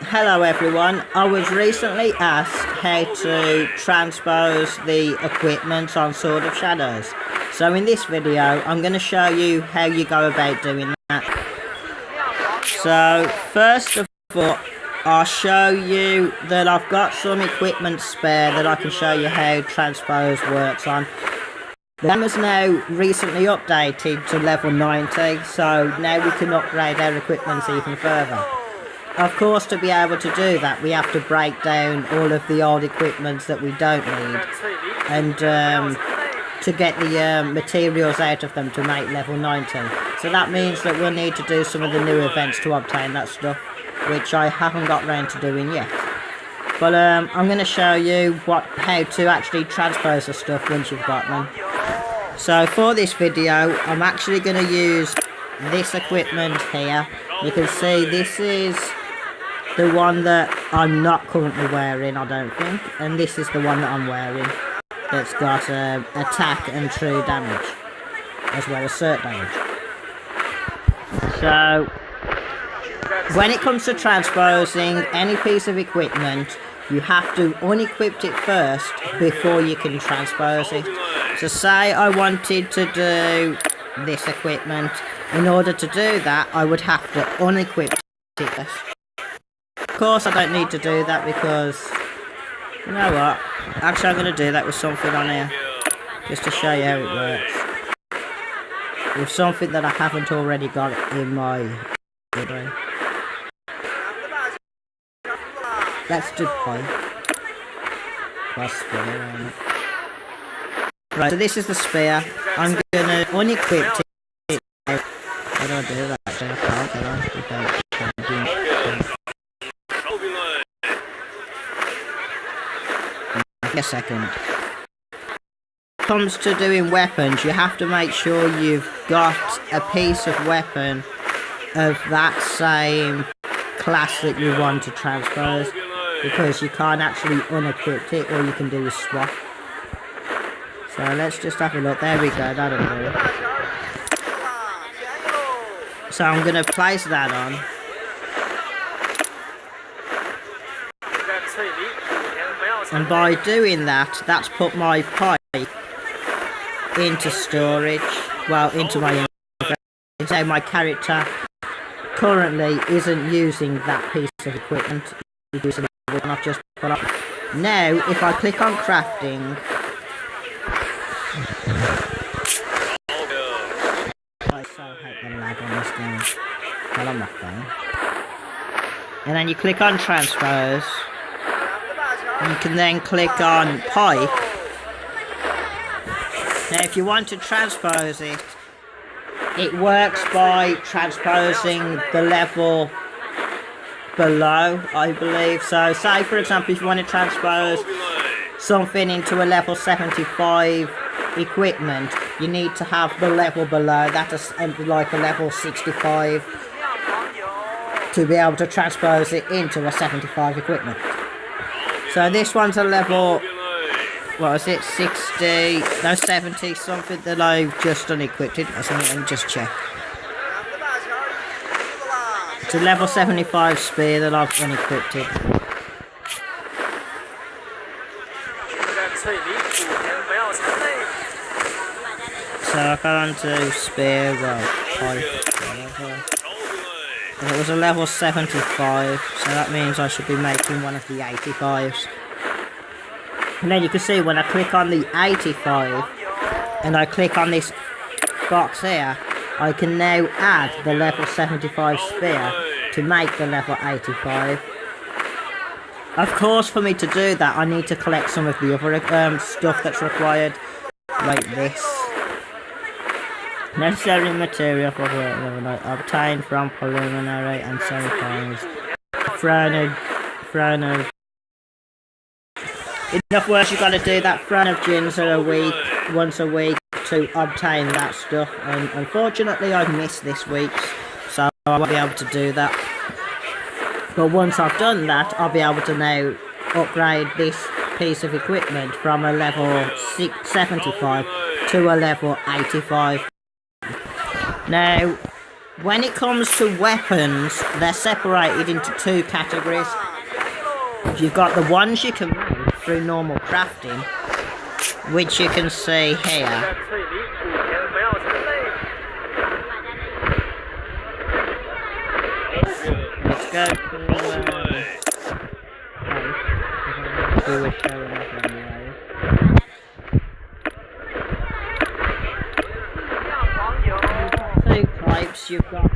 Hello everyone, I was recently asked how to transpose the equipment on Sword of Shadows. So in this video, I'm going to show you how you go about doing that. So first of all, I'll show you that I've got some equipment spare that I can show you how transpose works on. The game is now recently updated to level 90, so now we can upgrade our equipment even further. Of course, to be able to do that, we have to break down all of the old equipment that we don't need, and to get the materials out of them to make level 90. So that means that we'll need to do some of the new events to obtain that stuff, which I haven't got round to doing yet. But I'm going to show you how to actually transpose the stuff once you've got them. So for this video, I'm actually going to use this equipment here. You can see this is the one that I'm not currently wearing, I don't think, and this is the one that I'm wearing that's got attack and true damage as well as cert damage. So when it comes to transposing any piece of equipment, you have to unequip it first before you can transpose it. So say I wanted to do this equipment. In order to do that, I would have to unequip it first. Of course, I don't need to do that because, you know what, actually I'm going to do that with something on here, just to show you how it works. With something that I haven't already got in my library. Let's do pipe. Right, so this is the spear. I'm going to unequip it. How do I do that? I can't, can I? A second. Comes to doing weapons, you have to make sure you've got a piece of weapon of that same class that you want to transpose, because you can't actually unequip it. All you can do is swap. So let's just have a look. There we go, that'll do. So I'm going to place that on. And by doing that, that's put my pipe into storage. Well, into my inventory. So my character currently isn't using that piece of equipment. He's using it, and I've just put on. Now, if I click on crafting, I so hate the lag on this game. Well, on my phone. And then you click on transpose. And you can then click on pipe. Now if you want to transpose it, it works by transposing the level below, I believe. So say for example, if you want to transpose something into a level 75 equipment, you need to have the level below that is like a level 65 to be able to transpose it into a 75 equipment. So this one's a level, what is it, 60, no 70 something that I've just unequipped it. Let me just check. It's a level 75 spear that I've unequipped it. So I go on to spear, well, pipe, whatever. And it was a level 75, so that means I should be making one of the 85s. And then you can see when I click on the 85, and I click on this box here, I can now add the level 75 spear to make the level 85. Of course, for me to do that, I need to collect some of the other stuff that's required, like this. Necessary material for work obtained from preliminary and semi-finals. Throne. Enough work, you got to do that throne of gins once a week to obtain that stuff. And unfortunately, I've missed this week's, so I won't be able to do that. But once I've done that, I'll be able to now upgrade this piece of equipment from a level 75 to a level 85. Now, When it comes to weapons, they're separated into two categories. You've got the ones you can make through normal crafting, which you can see here. Let's go two types. You've got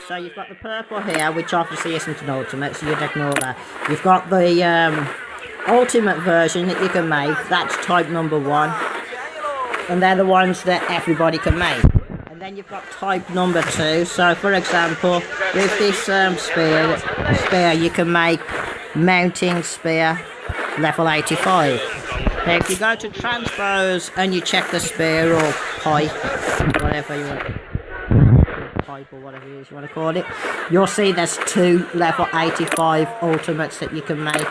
so you've got the purple here, which obviously isn't an ultimate, so you'd ignore that. You've got the ultimate version that you can make. That's type number 1, and they're the ones that everybody can make. And then you've got type number 2. So for example, with this spear you can make mounting spear level 85. Now if you go to transpose and you check the spear or pipe, whatever you want, pipe or whatever it is you want to call it, you'll see there's 2 level 85 ultimates that you can make.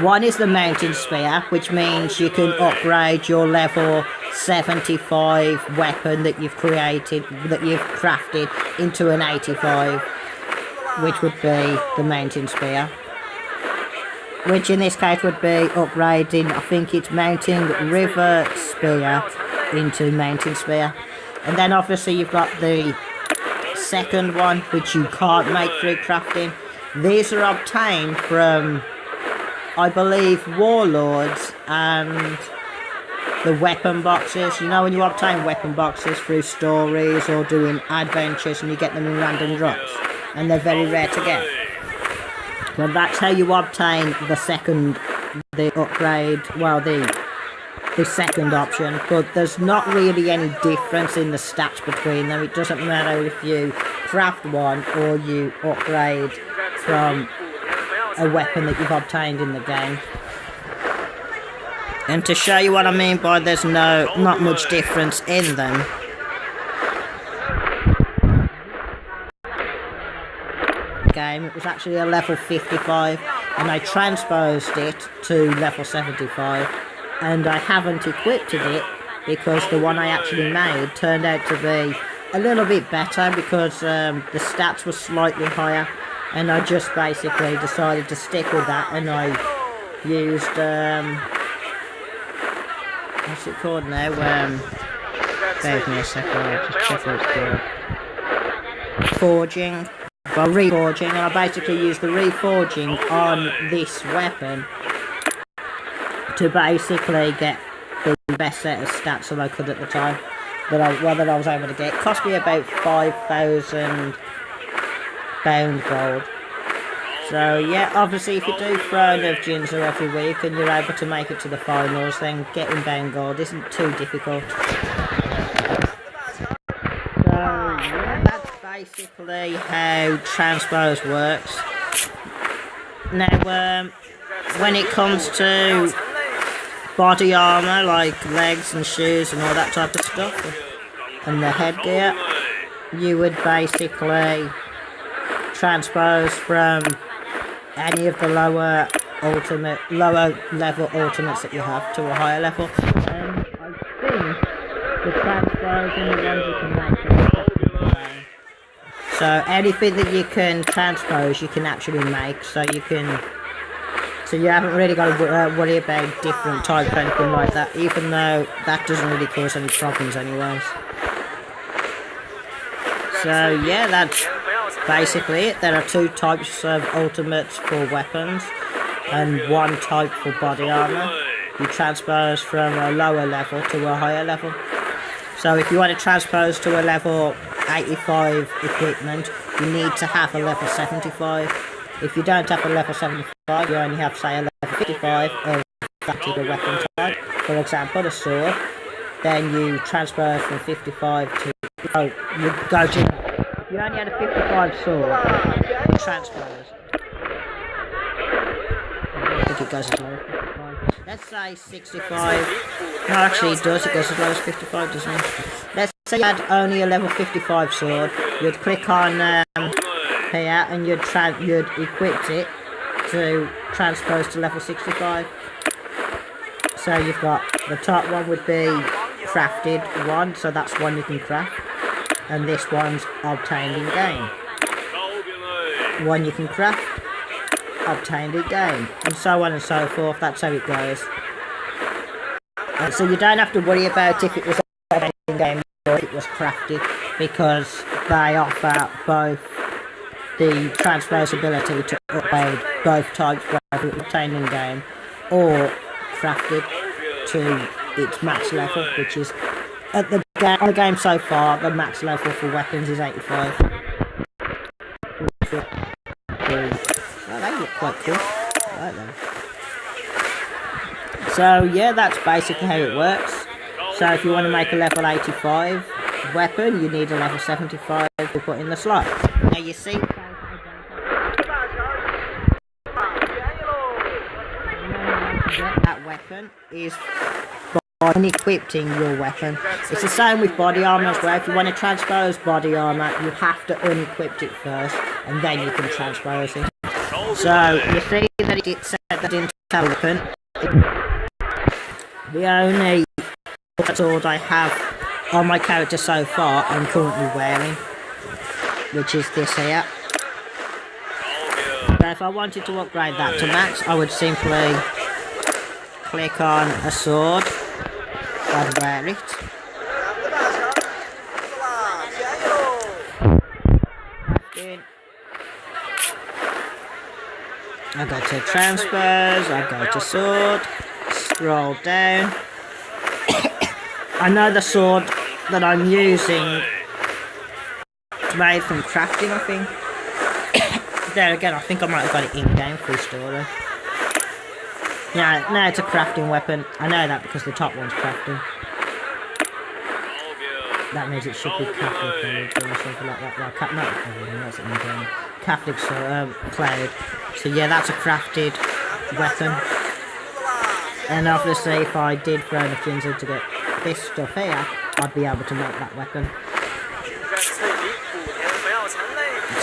One is the mountain spear, which means you can upgrade your level 75 weapon that you've created, that you've crafted, into an 85, which would be the mountain spear. Which in this case would be upgrading, I think it's mounting river spear into mountain spear. And then obviously you've got the second one, which you can't make through crafting. These are obtained from, I believe, warlords and the weapon boxes. You know when you obtain weapon boxes through stories or doing adventures and you get them in random drops, and they're very rare to get. Well, that's how you obtain the second, the upgrade, well, the second option, but there's not really any difference in the stats between them. It doesn't matter if you craft one or you upgrade from a weapon that you've obtained in the game. And to show you what I mean by there's not much difference in them, game, it was actually a level 55 and I transposed it to level 75, and I haven't equipped it because the one I actually made turned out to be a little bit better because the stats were slightly higher, and I just basically decided to stick with that, and I used what's it called now, bear with me a second, I'll just check what it's called. Forging. Well, reforging, and I basically used the reforging on this weapon to basically get the best set of stats that I could at the time that I was able to get. It cost me about 5,000 bound gold. So yeah, obviously if you do Throne of Jinzo every week and you're able to make it to the finals, then getting bound gold isn't too difficult. Basically how transpose works. Now when it comes to body armor like legs and shoes and all that type of stuff and the headgear, you would basically transpose from any of the lower level ultimates that you have to a higher level. I think the transpose in the ones you can make so anything that you can transpose, you can actually make. So you haven't really got to worry about different types or anything like that. Even though that doesn't really cause any problems, anyways. So yeah, that's basically it. There are 2 types of ultimates for weapons, and 1 type for body armor. You transpose from a lower level to a higher level. So if you want to transpose to a level 85 equipment, you need to have a level 75. If you don't have a level 75, you only have, say, a level 55 of that particular weapon type. For example, a sword. Then you transpose from 55 to... Oh, you go to... If you only had a 55 sword, you transpose. I think it goes as low as 55. Let's say 65. No, actually it does. It goes as low as 55, doesn't it? Let's say you had only a level 55 sword. You'd click on here and you'd equip it to transpose to level 65. So you've got the top one would be crafted one, so that's one you can craft. And this one's obtained in game. One you can craft, obtained in game, and so on and so forth. That's how it goes. And so you don't have to worry about if it was obtained in game or if it was crafted, because they offer both the transposability to upgrade both types, whether it's obtained in game or crafted to its max level, which is at the game so far. The max level for weapons is 85. Oh, they look quite cool. I like them. So yeah, that's basically how it works. So if you want to make a level 85 weapon, you need a level 75 to put in the slot. Now you see, that weapon is by unequipping your weapon. It's the same with body armor as well. If you want to transpose body armor, you have to unequip it first, and then you can transpose it. So you see that it said that didn't have a weapon. The only sword I have on my character so far, I'm currently wearing, which is this here. So if I wanted to upgrade that to max, I would simply click on a sword. I'd wear it. I go to transpose, I go to sword, scroll down. I know the sword that I'm using is made from crafting, I think. There again, I think I might have got it in-game free story. Yeah, no, it's a crafting weapon. I know that because the top one's crafting. That means it should be Catholic or something like that. Well, that's in-game. Catholic cloud. So yeah, that's a crafted weapon. And obviously, if I did throw the fins in to get this stuff here, I'd be able to make that weapon.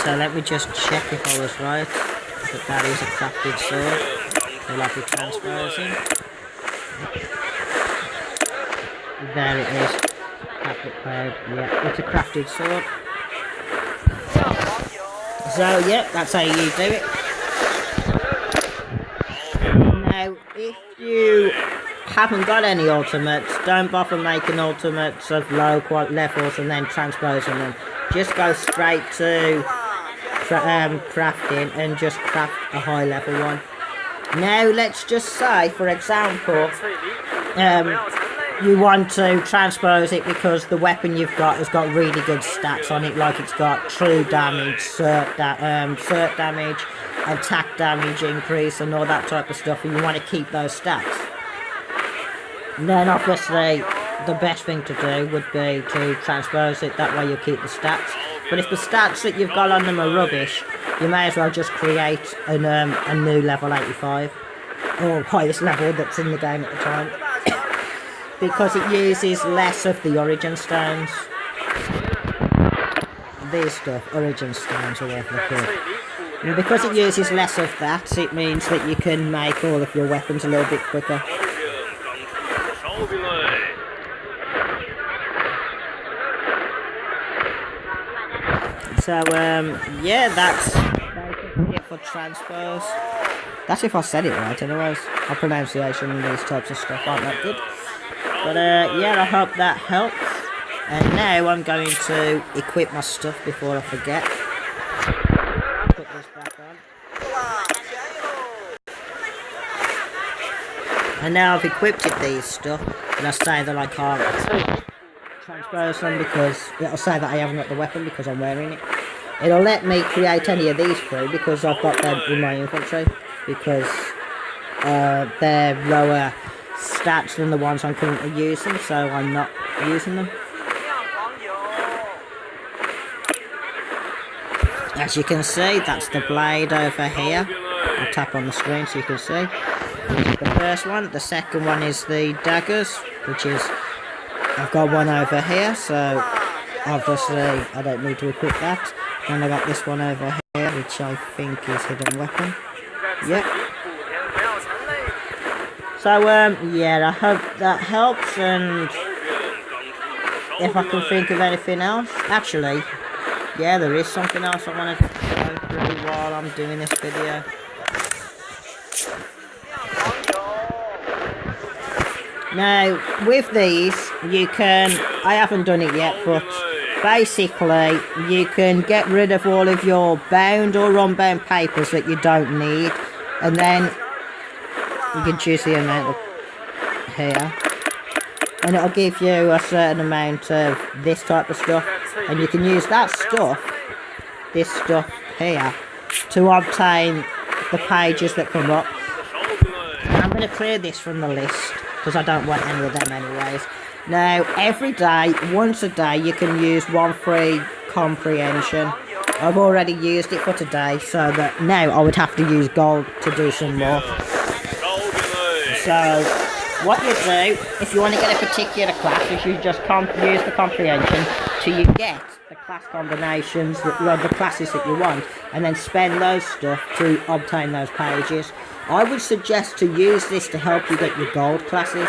So let me just check if I was right. That is a crafted sword. We'll have it transposing. There it is. Catholic cloud. Yeah, it's a crafted sword. So yeah, that's how you do it. Now, if you haven't got any ultimates, don't bother making ultimates of low levels and then transposing them. Just go straight to crafting and just craft a high level one. Now let's just say, for example, you want to transpose it because the weapon you've got has got really good stats on it, like it's got true damage, cert damage, attack damage increase and all that type of stuff, and you want to keep those stats. Then obviously the best thing to do would be to transpose it, that way you'll keep the stats. But if the stats that you've got on them are rubbish, you may as well just create a new level 85, or highest level that's in the game at the time, because it uses less of the origin stones. These stuff, origin stones or whatever they're called. And because it uses less of that, it means that you can make all of your weapons a little bit quicker. So, yeah, that's basically it for transpose. That's if I said it right, otherwise our pronunciation and these types of stuff aren't that good. But, yeah, I hope that helps. And now I'm going to equip my stuff before I forget. Put this back on. And now I've equipped these stuff, and I say that I can't transpose them because it'll say that I haven't got the weapon because I'm wearing it. It'll let me create any of these through because I've got them in my infantry, because they're lower stats than the ones I'm currently using, so I'm not using them. As you can see, that's the blade over here. I'll tap on the screen so you can see. This is the first one. The second one is the daggers, which is, I've got one over here, so obviously I don't need to equip that. And I got this one over here, which I think is hidden weapon. Yep. So yeah, I hope that helps, and if I can think of anything else. Actually, yeah, there is something else I want to go through while I'm doing this video. Now, with these, you can, I haven't done it yet, but basically, you can get rid of all of your bound or unbound papers that you don't need, and then you can choose the amount of here, and it'll give you a certain amount of this type of stuff, and you can use that stuff, this stuff here, to obtain the pages that come up. And I'm going to clear this from the list, because I don't want any of them anyways. Now, every day, once a day, you can use one free comprehension. I've already used it for today, so that now I would have to use gold to do some more. So, what you do, if you want to get a particular class, is you just use the comprehension till you get the class combinations, the classes that you want, and then spend those stuff to obtain those pages. I would suggest to use this to help you get your gold classes.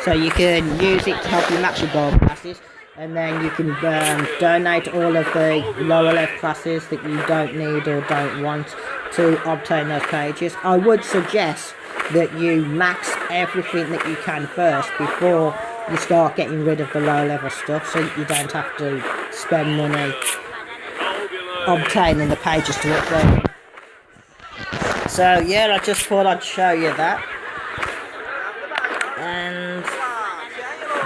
So you can use it to help you match your gold classes, and then you can donate all of the lower left classes that you don't need or don't want to obtain those pages. I would suggest that you max everything that you can first before you start getting rid of the low level stuff, so that you don't have to spend money obtaining the pages to upload. So yeah, I just thought I'd show you that. And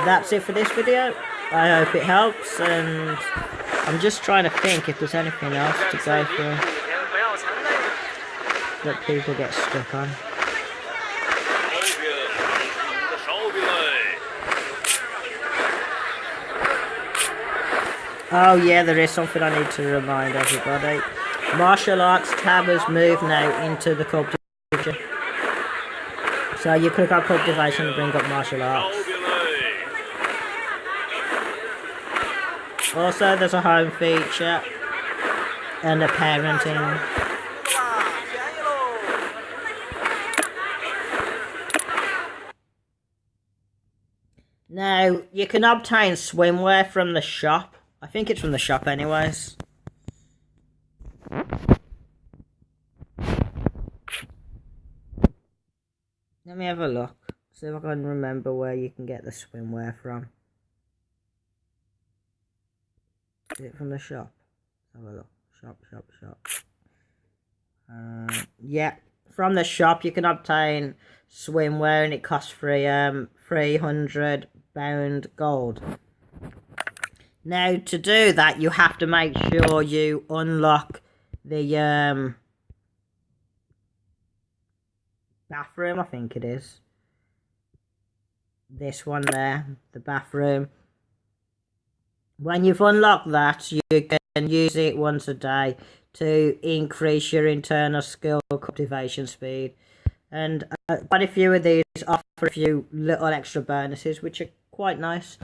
that's it for this video. I hope it helps, and I'm just trying to think if there's anything else to go through that people get stuck on. Oh yeah, there is something I need to remind everybody. Martial arts tab has moved now into the cultivation. So you click on cultivation to bring up martial arts. Also, there's a home feature and a parenting. Now, you can obtain swimwear from the shop. I think it's from the shop anyways. Let me have a look. See if I can remember where you can get the swimwear from. Is it from the shop? Let's have a look. Shop. Yeah, from the shop you can obtain swimwear, and it costs 300 bound gold. Now, to do that, you have to make sure you unlock the bathroom, I think it is. This one there, the bathroom. When you've unlocked that, you can use it once a day to increase your internal skill cultivation speed. And quite a few of these offer a few little extra bonuses, which are quite nice.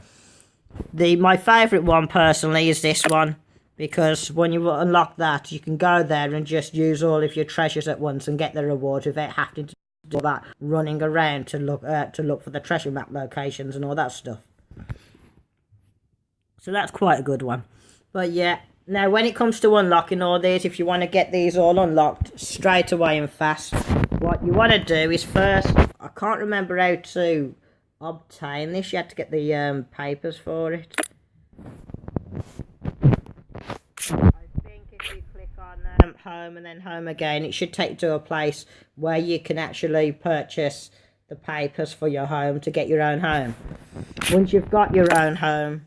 My favourite one personally is this one, because when you unlock that, you can go there and just use all of your treasures at once and get the reward without having to do all that running around to look for the treasure map locations and all that stuff. So that's quite a good one. But yeah, now when it comes to unlocking all these, if you want to get these all unlocked straight away and fast, what you want to do is first, I can't remember how to obtain this, you have to get the papers for it. I think if you click on home and then home again, it should take you to a place where you can actually purchase the papers for your home to get your own home. Once you've got your own home,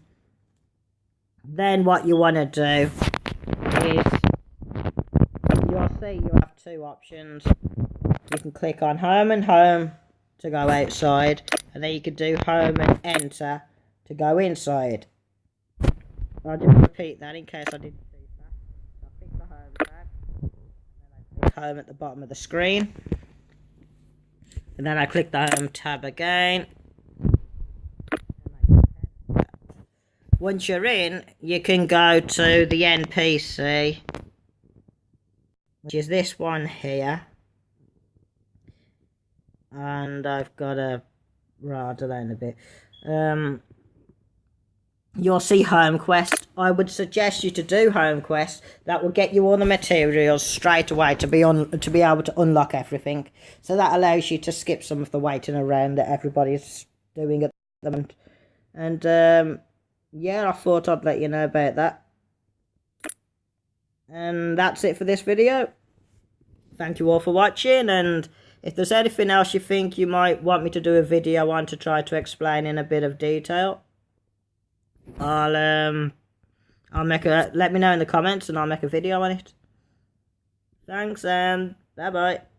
then what you want to do is, you'll see you have two options. You can click on home and home to go outside, and then you can do home and enter to go inside. I'll just repeat that in case I didn't see that. So I'll click the home tab, and then I click home at the bottom of the screen, and then I click the home tab again. Once you're in, you can go to the NPC, which is this one here. And I've got a rattle down a bit. you'll see Home Quest. I would suggest you to do Home Quest. That will get you all the materials straight away to be able to unlock everything. So that allows you to skip some of the waiting around that everybody's doing at the moment. And yeah, I thought I'd let you know about that. And that's it for this video. Thank you all for watching, and if there's anything else you think you might want me to do a video on to try to explain in a bit of detail, let me know in the comments and I'll make a video on it. Thanks and bye bye.